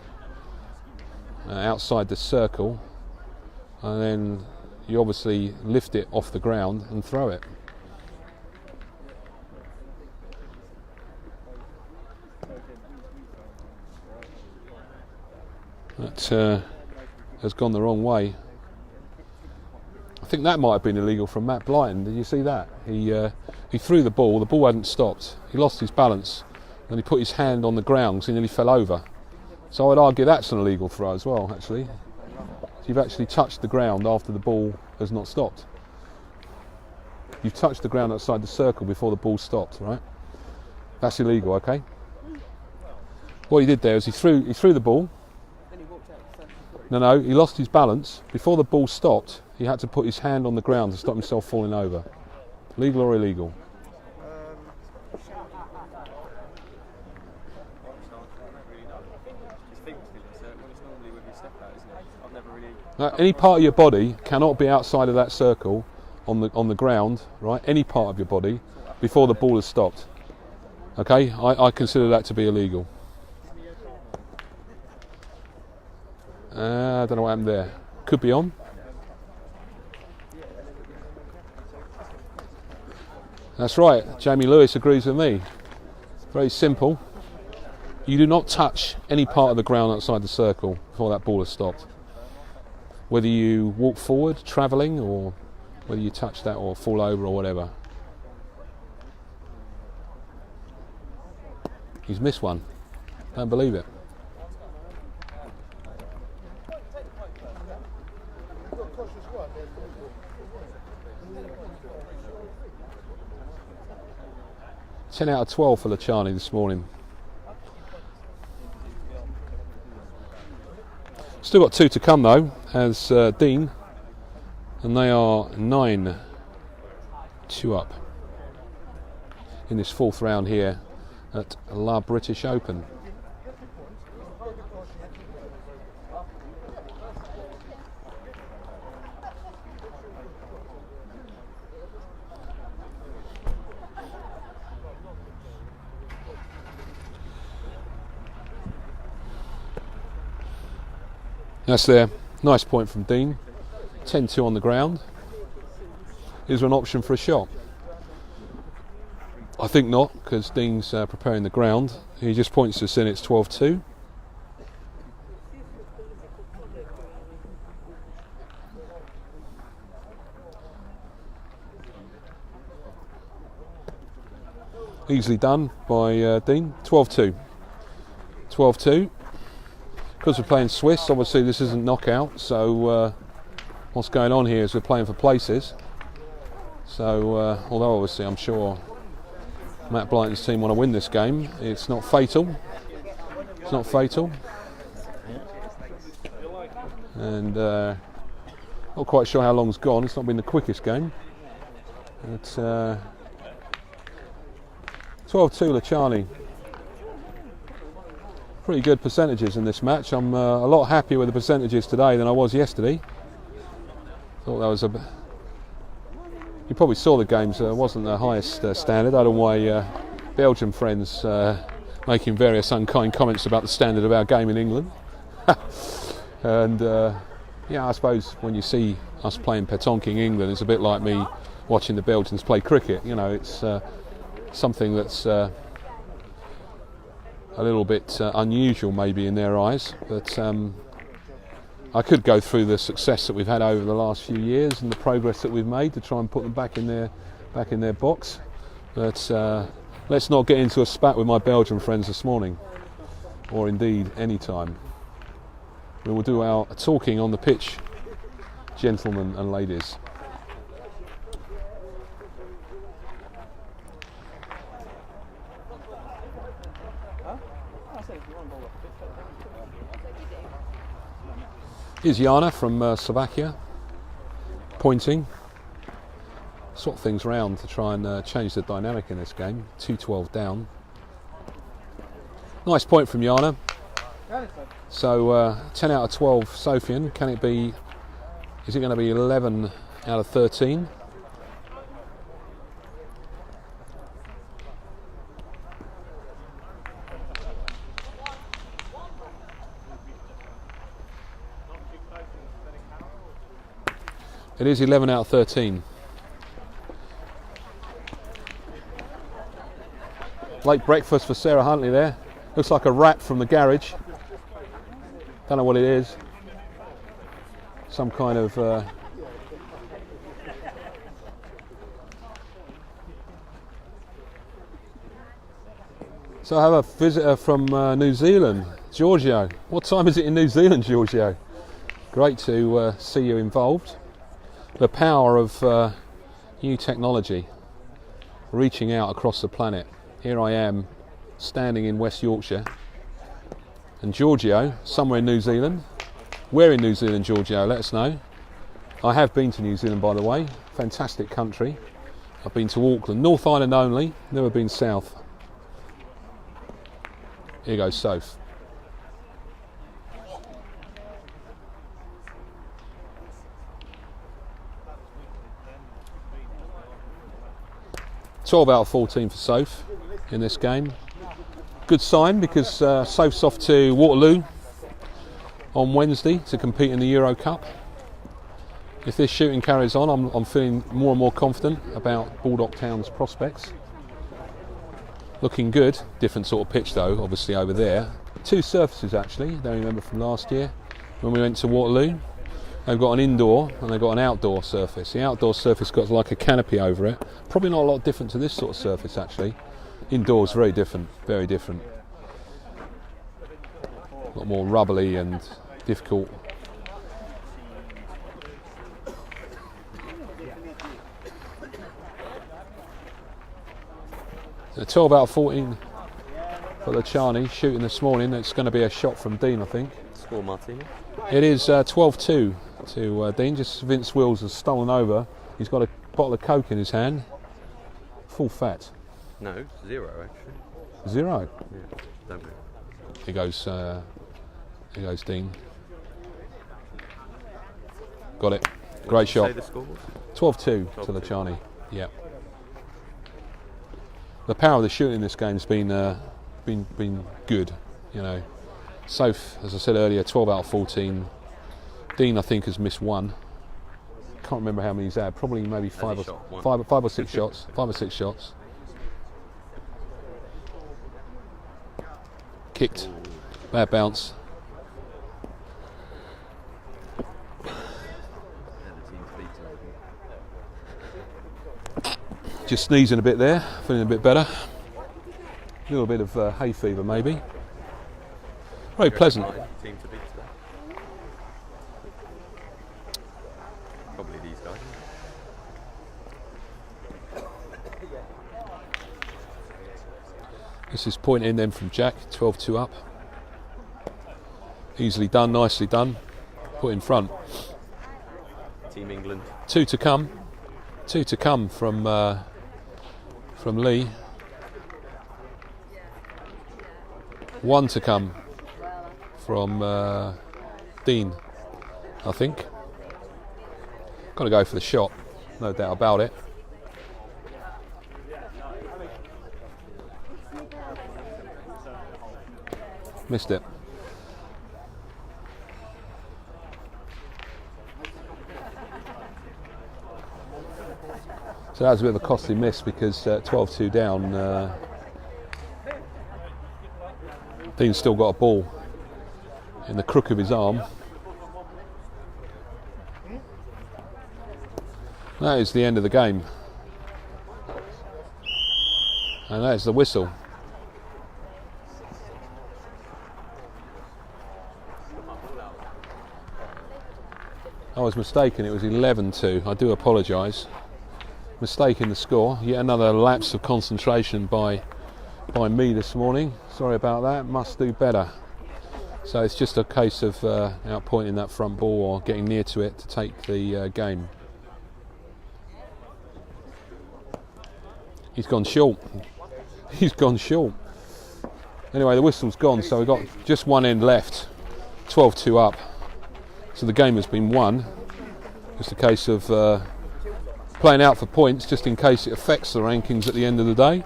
outside the circle, and then you obviously lift it off the ground and throw it. That has gone the wrong way. I think that might have been illegal from Matt Blyton. Did you see that? He threw the ball hadn't stopped. He lost his balance and he put his hand on the ground because he nearly fell over. So I'd argue that's an illegal throw as well, actually. You've actually touched the ground after the ball has not stopped. You've touched the ground outside the circle before the ball stopped, right? That's illegal, okay? What he did there is he threw the ball. No, he lost his balance. Before the ball stopped, he had to put his hand on the ground to stop himself falling over. Legal or illegal? Any part of your body cannot be outside of that circle on the ground, right? Any part of your body before the ball has stopped. Okay, I consider that to be illegal. I don't know what happened there. Could be on. That's right, Jamie Lewis agrees with me. Very simple. You do not touch any part of the ground outside the circle before that ball has stopped. Whether you walk forward, travelling, or whether you touch that or fall over or whatever. He's missed one. Don't believe it. Ten out of 12 for Lachani this morning. Still got 2 to come though, as Dean, and they are 9-2 up in this 4th round here at La British Open. That's there. Nice point from Dean. 10-2 on the ground. Is there an option for a shot? I think not, because Dean's preparing the ground. He just points us in, it's 12-2. Easily done by Dean. 12-2. 12-2. Because we're playing Swiss, obviously this isn't knockout, so what's going on here is we're playing for places. So although obviously I'm sure Matt Blyton's team want to win this game, it's not fatal. It's not fatal. And not quite sure how long's gone. It's not been the quickest game. It's 12-2 Lachani. Pretty good percentages in this match. I'm a lot happier with the percentages today than I was yesterday. Thought that was a... You probably saw the games, wasn't the highest standard. I don't know why Belgian friends making various unkind comments about the standard of our game in England. And yeah, I suppose when you see us playing Petanque in England, it's a bit like me watching the Belgians play cricket. You know, it's something that's a little bit unusual maybe in their eyes, but I could go through the success that we've had over the last few years and the progress that we've made to try and put them back in their box. But let's not get into a spat with my Belgian friends this morning, or indeed any time. We will do our talking on the pitch, gentlemen and ladies. Here's Jana from Slovakia, pointing. swap things around to try and change the dynamic in this game. 2-12 down. Nice point from Jana. So 10 out of 12 Sofian. Can it be, is it going to be 11 out of 13? It is 11 out of 13. Late breakfast for Sarah Huntley there. Looks like a rat from the garage. Don't know what it is. Some kind of So I have a visitor from New Zealand, Giorgio. What time is it in New Zealand, Giorgio? Great to see you involved. The power of new technology reaching out across the planet. Here I am standing in West Yorkshire and Giorgio somewhere in New Zealand. Where in New Zealand, Giorgio? Let us know. I have been to New Zealand, by the way. Fantastic country. I've been to Auckland, North Island only, never been south. Here goes Soph. $12 out of 14 for Soph in this game. Good sign because Soph's off to Waterloo on Wednesday to compete in the Euro Cup. If this shooting carries on, I'm feeling more and more confident about Baldock Town's prospects. Looking good. Different sort of pitch though, obviously over there. Two surfaces actually, they remember from last year when we went to Waterloo. They've got an indoor and they've got an outdoor surface. The outdoor surface got like a canopy over it. Probably not a lot different to this sort of surface actually. Indoors very different, very different. A lot more rubbly and difficult. So 12 out of 14 for Lachani, shooting this morning. It's going to be a shot from Dean, I think. Score, Martini. It is 12-2 to Dean. Just Vince Wills has stolen over. He's got a bottle of Coke in his hand. Full fat. No, 0 actually. 0. Yeah, don't move. Here goes Dean. Got it. Great shot. Say the score was? 12-2 to 12-2. Lachani. Yeah. The power of the shooting in this game has been good. You know, Soph, as I said earlier, 12 out of 14. Dean, I think, has missed one. Can't remember how many he's had. Probably maybe five or six shots. 5 or 6 shots. Kicked. Bad bounce. Just sneezing a bit there, feeling a bit better. A little bit of hay fever maybe. Very pleasant. Team to beat today. Probably these guys. This is point in then from Jack, 12-2 up. Easily done, nicely done. Put in front. Team England. 2 to come. 2 to come from Lee. 1 to come from Dean, I think. Got to go for the shot, no doubt about it. Missed it. So that was a bit of a costly miss because 12-2 down. Dean's still got a ball in the crook of his arm. That is the end of the game. And that is the whistle. I was mistaken, it was 11-2. I do apologise. Mistake in the score. Yet another lapse of concentration by me this morning. Sorry about that. Must do better. So it's just a case of outpointing that front ball or getting near to it to take the game. He's gone short. He's gone short. Anyway, the whistle's gone, so we've got just one end left. 12-2 up. So the game has been won. Just a case of playing out for points, just in case it affects the rankings at the end of the day.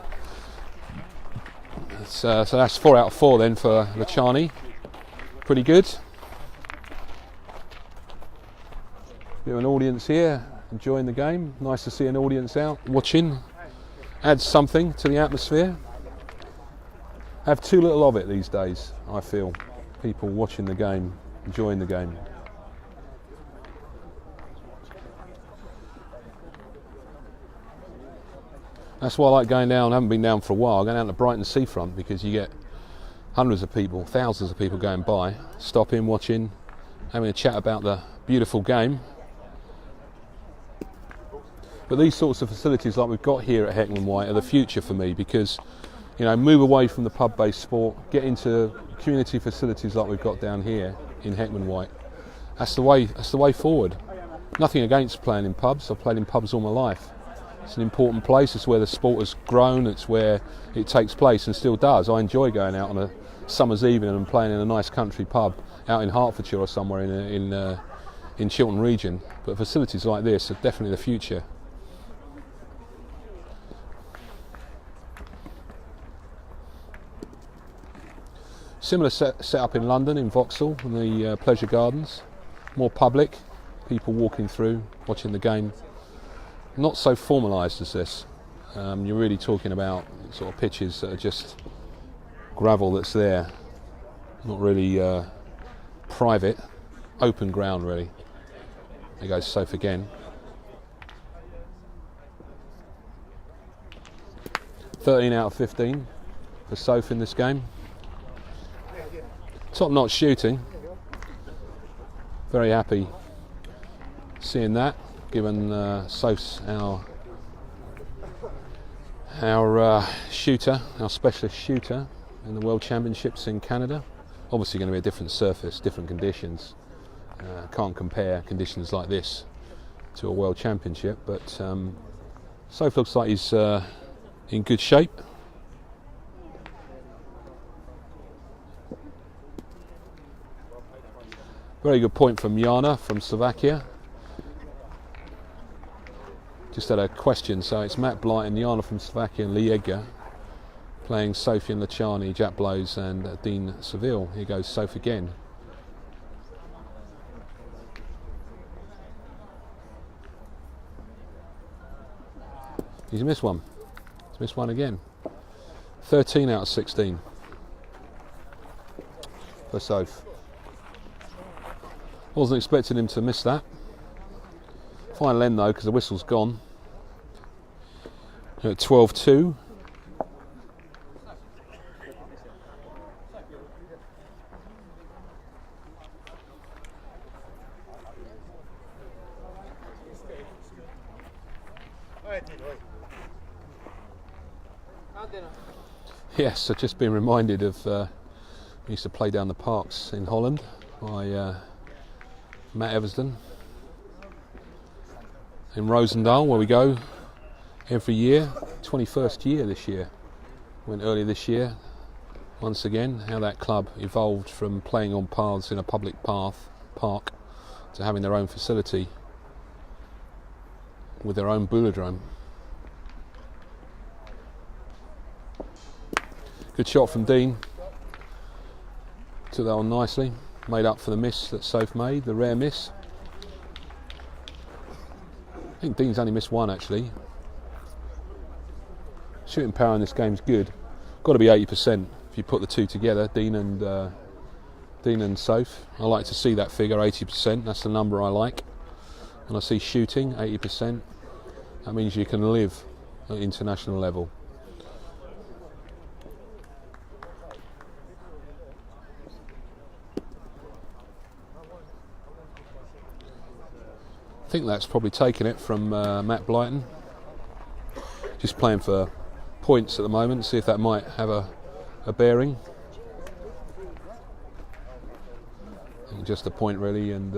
So that's 4 out of 4 then for Lachani. Pretty good. Bit of an audience here, enjoying the game. Nice to see an audience out watching. Adds something to the atmosphere. Have too little of it these days, I feel. People watching the game, enjoying the game. That's why I like going down. I haven't been down for a while. Going down to Blyton seafront because you get hundreds of people, thousands of people going by, stopping, watching, having a chat about the beautiful game. But these sorts of facilities like we've got here at Heckman White are the future for me because, you know, move away from the pub-based sport, get into community facilities like we've got down here in Heckman White. That's the way forward. Nothing against playing in pubs. I've played in pubs all my life. It's an important place. It's where the sport has grown. It's where it takes place and still does. I enjoy going out on a summer's evening and playing in a nice country pub out in Hertfordshire or somewhere in Chiltern region. But facilities like this are definitely the future. Similar set up in London, in Vauxhall, in the Pleasure Gardens. More public, people walking through, watching the game. Not so formalised as this. You're really talking about sort of pitches that are just gravel that's there. Not really private, open ground really. There goes Soph again. 13 out of 15 for Soph in this game. Top-notch shooting. Very happy seeing that, given Soph's our shooter, our specialist shooter in the World Championships in Canada. Obviously going to be a different surface, different conditions. Can't compare conditions like this to a World Championship, but Soph looks like he's in good shape. Very good point from Jana from Slovakia. Just had a question, so it's Matt Blyton, Jana from Slovakia and Lee Edgar playing Sophie and Lachani, Jack Blows and Dean Seville. Here goes Soph again. He's missed one. He's missed one again. 13 out of 16 for Soph. Wasn't expecting him to miss that. Final end though, because the whistle's gone. At 12-2. Yes, I've just been reminded of we used to play down the parks in Holland by Matt Eversden in Roosendaal, where we go every year. 21st year this year. Went earlier this year. Once again, how that club evolved from playing on paths in a public park to having their own facility with their own boulodrome. Good shot from Dean. Took that on nicely. Made up for the miss that Soph made, the rare miss. I think Dean's only missed one actually. Shooting power in this game's good. Got to be 80% if you put the two together, Dean and Soph. I like to see that figure, 80%. That's the number I like. When I see shooting, 80%, that means you can live at international level. I think that's probably taken it from Matt Blyton. Just playing for points at the moment, see if that might have a bearing. I think just a point really, and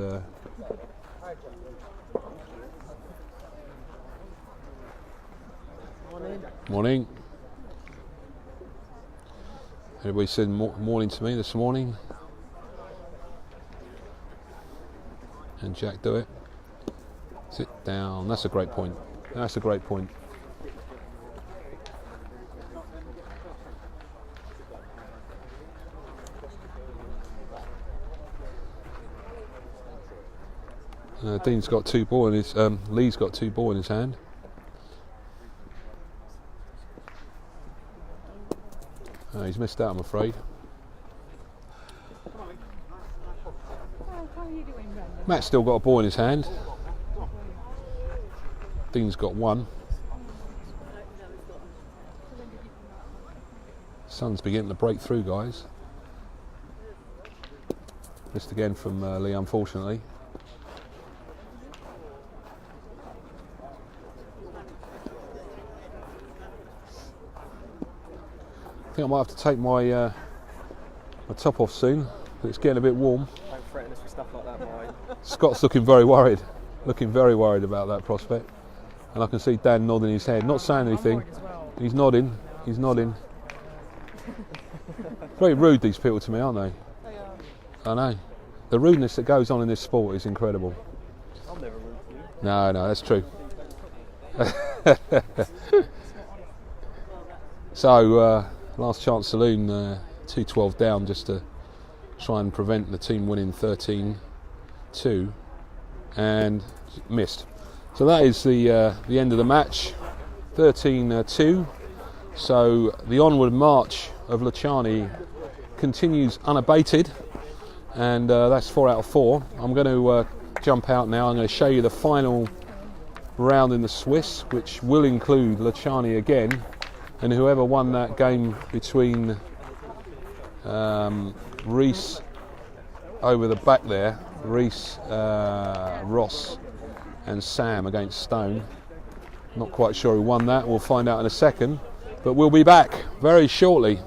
Morning. Everybody said morning to me this morning. And Jack do it. Sit down. That's a great point. That's a great point. Dean's got 2 ball in his. Lee's got 2 ball in his hand. He's missed out, I'm afraid. Matt's still got a ball in his hand. Dean's got 1. Sun's beginning to break through, guys. Missed again from Lee, unfortunately. I think I might have to take my my top off soon. It's getting a bit warm. Don't threaten us with stuff like that, mate. Scott's looking very worried about that prospect, and I can see Dan nodding his head, not saying anything. He's nodding. He's nodding. Very rude, these people, to me, aren't they? They are. I know. The rudeness that goes on in this sport is incredible. I'm never rude to you. No, that's true. So, last chance saloon, 2-12 down, just to try and prevent the team winning 13-2, and missed. So that is the end of the match, 13-2. So the onward march of Lachani continues unabated, and that's 4 out of 4. I'm going to jump out now. I'm going to show you the final round in the Swiss, which will include Lachani again, and whoever won that game between Reese over the back there, Reese, Ross and Sam against Stone. Not quite sure who won that. We'll find out in a second, but we'll be back very shortly.